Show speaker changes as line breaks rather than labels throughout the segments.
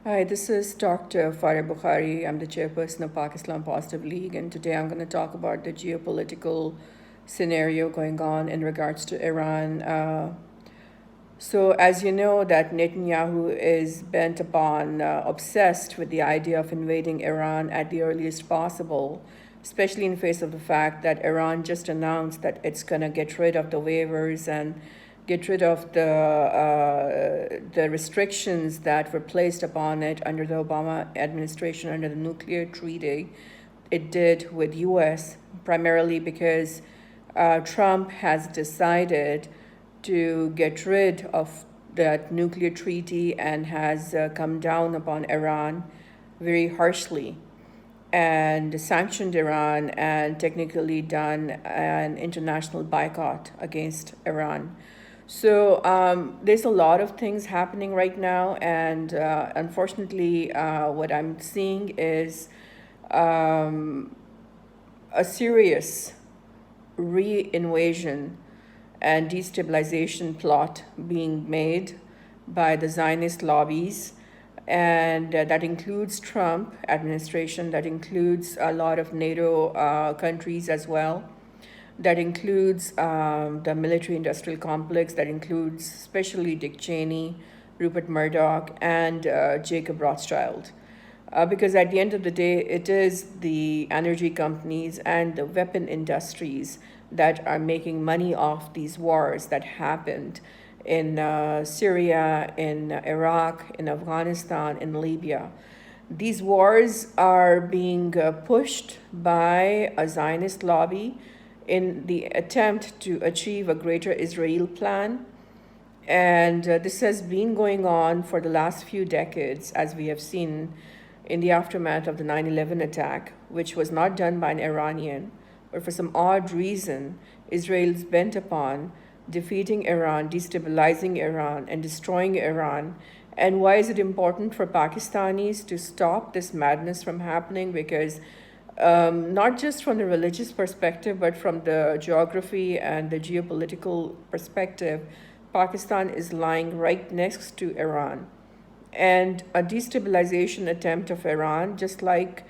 Hi, this is Dr. Farah Bukhari. I'm the chairperson of Pakistan Positive League, and today I'm going to talk about the geopolitical scenario going on in regards to Iran. So, as you know, that Netanyahu is bent upon, obsessed with the idea of invading Iran at the earliest possible, especially in face of the fact that Iran just announced that it's going to get rid of the waivers and get rid of the restrictions that were placed upon it under the Obama administration under the nuclear treaty it did with U.S. primarily because Trump has decided to get rid of that nuclear treaty and has come down upon Iran very harshly and sanctioned Iran and technically done an international boycott against Iran. So there's a lot of things happening right now, and unfortunately, what I'm seeing is um, a serious re-invasion and destabilization plot being made by the Zionist lobbies, and that includes Trump administration, that includes a lot of NATO countries as well, that includes the military-industrial complex, that includes especially Dick Cheney, Rupert Murdoch, and Jacob Rothschild. Because at the end of the day, it is the energy companies and the weapon industries that are making money off these wars that happened in Syria, in Iraq, in Afghanistan, in Libya. These wars are being pushed by a Zionist lobby in the attempt to achieve a greater Israel plan. And this has been going on for the last few decades, as we have seen in the aftermath of the 9/11 attack, which was not done by an Iranian, but for some odd reason, Israel's bent upon defeating Iran, destabilizing Iran, and destroying Iran. And why is it important for Pakistanis to stop this madness from happening? Because not just from the religious perspective, but from the geography and the geopolitical perspective, Pakistan is lying right next to Iran. And a destabilization attempt of Iran, just like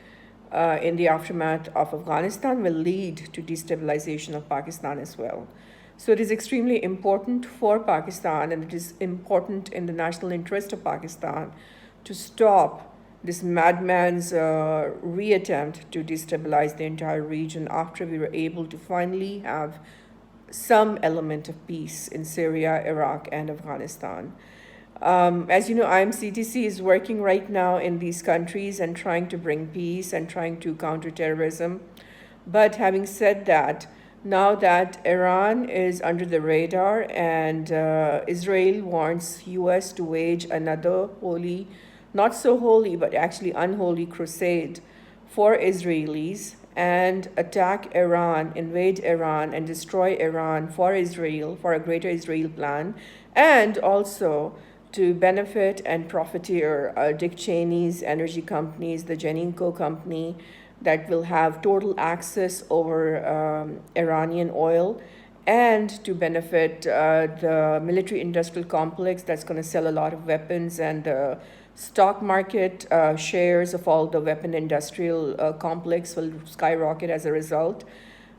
in the aftermath of Afghanistan, will lead to destabilization of Pakistan as well. So it is extremely important for Pakistan, and it is important in the national interest of Pakistan to stop this madman's reattempt to destabilize the entire region after we were able to finally have some element of peace in Syria, Iraq, and Afghanistan. As you know, IMCTC is working right now in these countries and trying to bring peace and trying to counter terrorism. But having said that, now that Iran is under the radar and Israel wants US to wage another holy, not so holy, but actually unholy crusade for Israelis and attack Iran, invade Iran, and destroy Iran for Israel, for a greater Israel plan, and also to benefit and profiteer Dick Cheney's energy companies, the Geninco company, that will have total access over Iranian oil, and to benefit the military industrial complex that's going to sell a lot of weapons, and the stock market shares of all the weapon industrial complex will skyrocket as a result.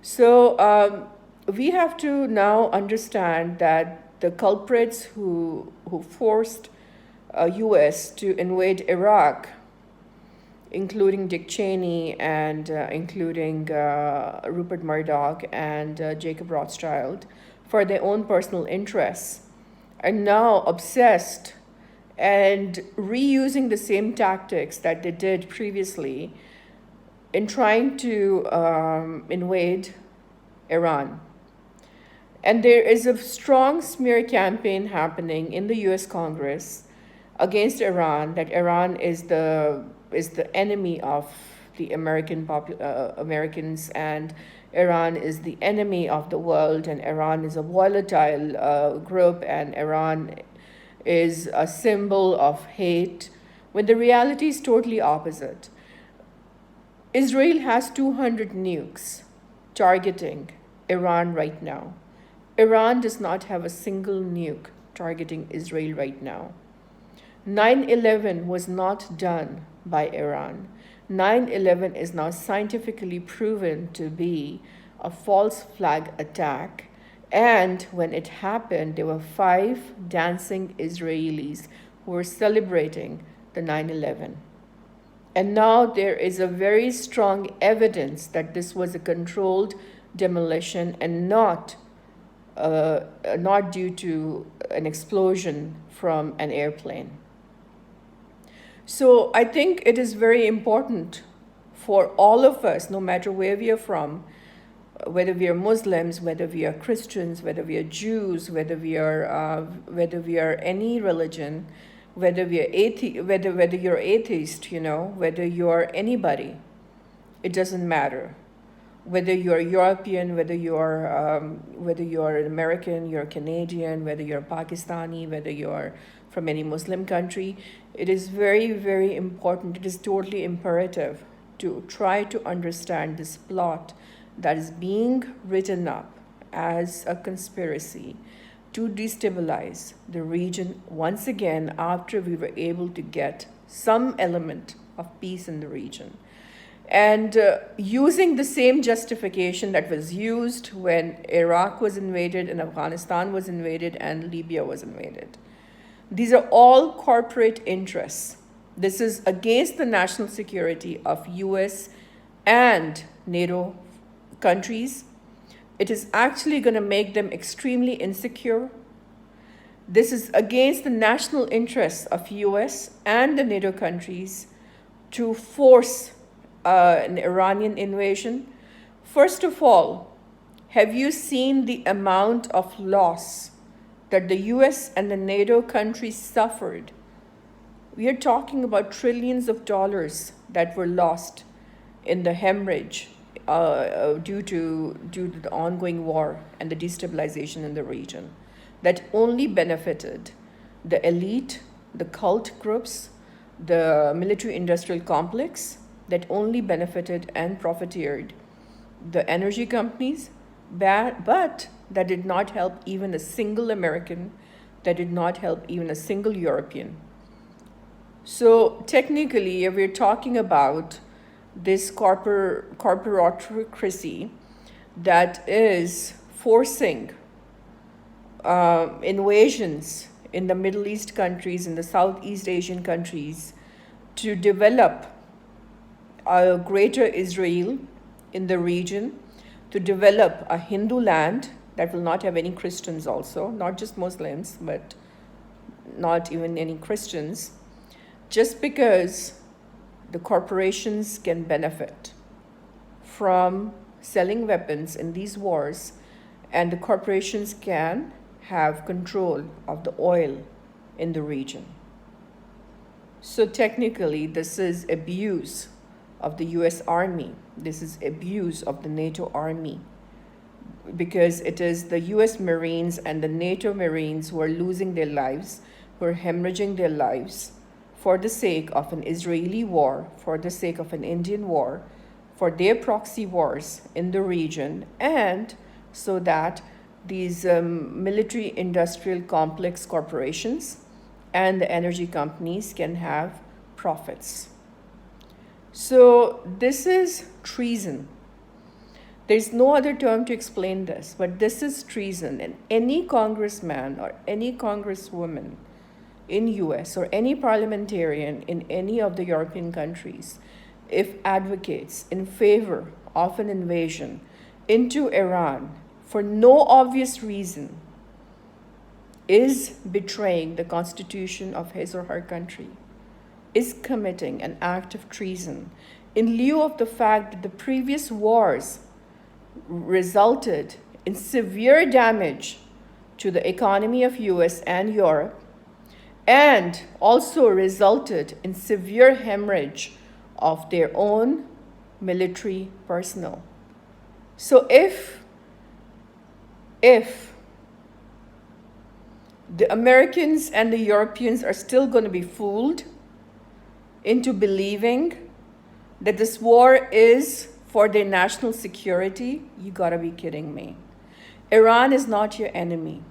So we have to now understand that the culprits who forced U.S. to invade Iraq, including Dick Cheney and including Rupert Murdoch and Jacob Rothschild, for their own personal interests, are now obsessed and reusing the same tactics that they did previously in trying to invade Iran. And there is a strong smear campaign happening in the US Congress against Iran, that Iran is the enemy of the Americans, and Iran is the enemy of the world, and Iran is a volatile group, and Iran is a symbol of hate, when the reality is totally opposite. Israel has 200 nukes targeting Iran right now. Iran does not have a single nuke targeting Israel right now. 9/11 was not done by Iran. 9/11 is now scientifically proven to be a false flag attack. And when it happened, there were 5 dancing Israelis who were celebrating the 9/11. And now there is a very strong evidence that this was a controlled demolition and not due to an explosion from an airplane. So I think it is very important for all of us, no matter where we are from, whether we are Muslims, whether we are Christians, whether we are Jews, whether we are any religion, whether you're atheist, whether you're anybody, it doesn't matter. Whether you're European, whether you're an American, you're Canadian, whether you're Pakistani, whether you're from any Muslim country, it is very, very important. It is totally imperative to try to understand this plot that is being written up as a conspiracy to destabilize the region once again after we were able to get some element of peace in the region. And using the same justification that was used when Iraq was invaded and Afghanistan was invaded and Libya was invaded. These are all corporate interests. This is against the national security of US and NATO countries. It is actually going to make them extremely insecure. This is against the national interests of US and the NATO countries to force an Iranian invasion. First of all, have you seen the amount of loss that the US and the NATO countries suffered? We are talking about trillions of dollars that were lost in the hemorrhage due to the ongoing war and the destabilization in the region that only benefited the elite, the cult groups, the military-industrial complex, that only benefited and profiteered the energy companies, but that did not help even a single American, that did not help even a single European. So technically, if we're talking about this corporatocracy that is forcing invasions in the Middle East countries, in the Southeast Asian countries, to develop a greater Israel in the region, to develop a Hindu land that will not have any Christians also, not just Muslims, but not even any Christians, just because the corporations can benefit from selling weapons in these wars, and the corporations can have control of the oil in the region. So technically, this is abuse of the US Army. This is abuse of the NATO Army, because it is the US Marines and the NATO Marines who are losing their lives, who are hemorrhaging their lives for the sake of an Israeli war, for the sake of an Indian war, for their proxy wars in the region, and so that these military-industrial complex corporations and the energy companies can have profits. So this is treason. There's no other term to explain this, but this is treason. And any congressman or any congresswoman in US or any parliamentarian in any of the European countries, if advocates in favor of an invasion into Iran for no obvious reason, is betraying the constitution of his or her country, is committing an act of treason in lieu of the fact that the previous wars resulted in severe damage to the economy of US and Europe, and also resulted in severe hemorrhage of their own military personnel. So if the Americans and the Europeans are still going to be fooled into believing that this war is for their national security, you gotta be kidding me. Iran is not your enemy.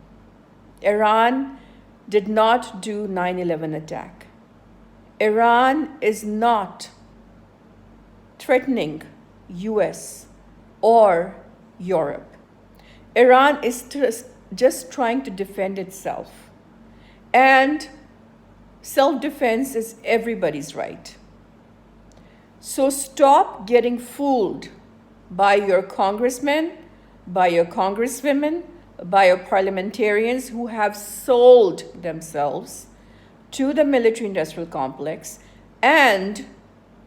Iran did not do 9/11 attack. Iran is not threatening US or Europe. Iran is just trying to defend itself. And self-defense is everybody's right. So stop getting fooled by your congressmen, by your congresswomen, by your parliamentarians who have sold themselves to the military-industrial complex and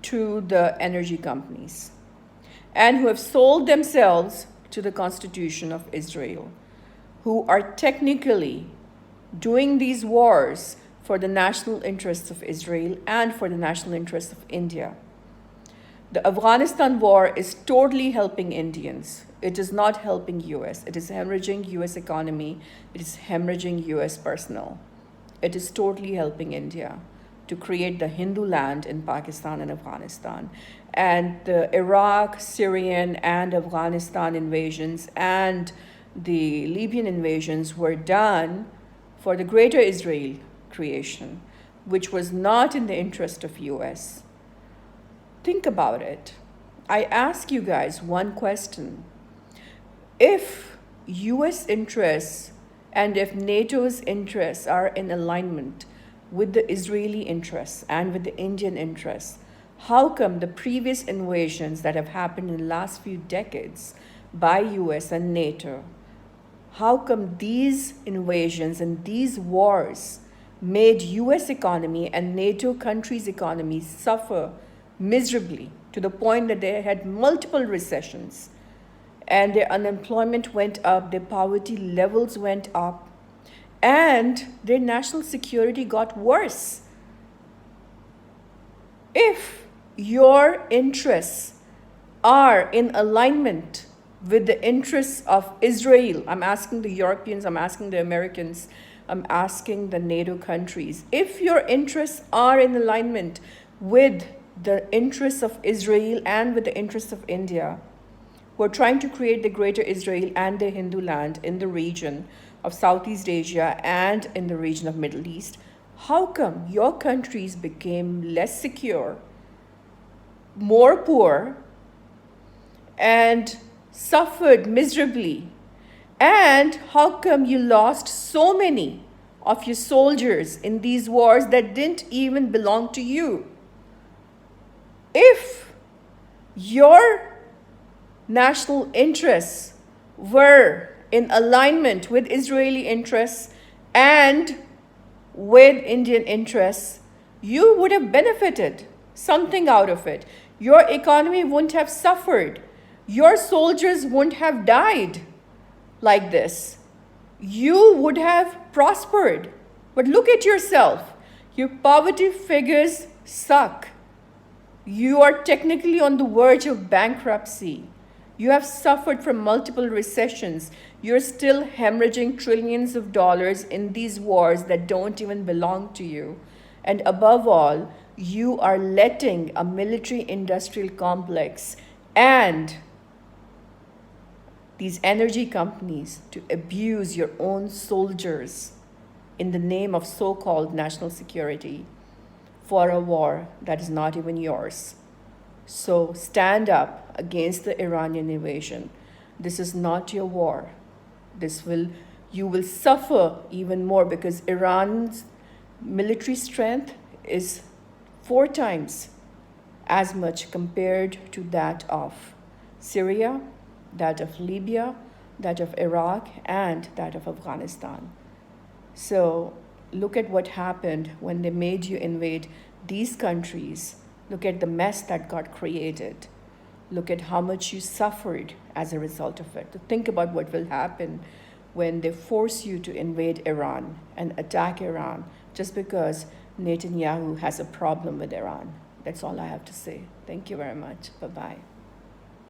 to the energy companies, and who have sold themselves to the Constitution of Israel, who are technically doing these wars for the national interests of Israel and for the national interests of India. The Afghanistan war is totally helping Indians. It is not helping US. It is hemorrhaging US economy. It is hemorrhaging US personnel. It is totally helping India to create the Hindu land in Pakistan and Afghanistan. And the Iraq, Syrian, and Afghanistan invasions and the Libyan invasions were done for the greater Israel creation, which was not in the interest of US. Think about it. I ask you guys one question. If US interests and if NATO's interests are in alignment with the Israeli interests and with the Indian interests, how come the previous invasions that have happened in the last few decades by US and NATO, how come these invasions and these wars made US economy and NATO countries' economies suffer miserably to the point that they had multiple recessions and their unemployment went up, their poverty levels went up, and their national security got worse? If your interests are in alignment with the interests of Israel, I'm asking the Europeans, I'm asking the Americans, I'm asking the NATO countries, if your interests are in alignment with the interests of Israel and with the interests of India, who are trying to create the greater Israel and the Hindu land in the region of Southeast Asia and in the region of Middle East, how come your countries became less secure, more poor, and suffered miserably? And how come you lost so many of your soldiers in these wars that didn't even belong to you? If your national interests were in alignment with Israeli interests and with Indian interests, you would have benefited something out of it. Your economy wouldn't have suffered. Your soldiers wouldn't have died like this. You would have prospered. But look at yourself. Your poverty figures suck. You are technically on the verge of bankruptcy. You have suffered from multiple recessions. You're still hemorrhaging trillions of dollars in these wars that don't even belong to you. And above all, you are letting a military-industrial complex and these energy companies to abuse your own soldiers in the name of so-called national security for a war that is not even yours. So stand up against the Iranian invasion. This is not your war. You will suffer even more because Iran's military strength is 4 times as much compared to that of Syria, that of Libya, that of Iraq, and that of Afghanistan. So look at what happened when they made you invade these countries. Look at the mess that got created. Look at how much you suffered as a result of it. Think about what will happen when they force you to invade Iran and attack Iran just because Netanyahu has a problem with Iran. That's all I have to say. Thank you very much. Bye-bye.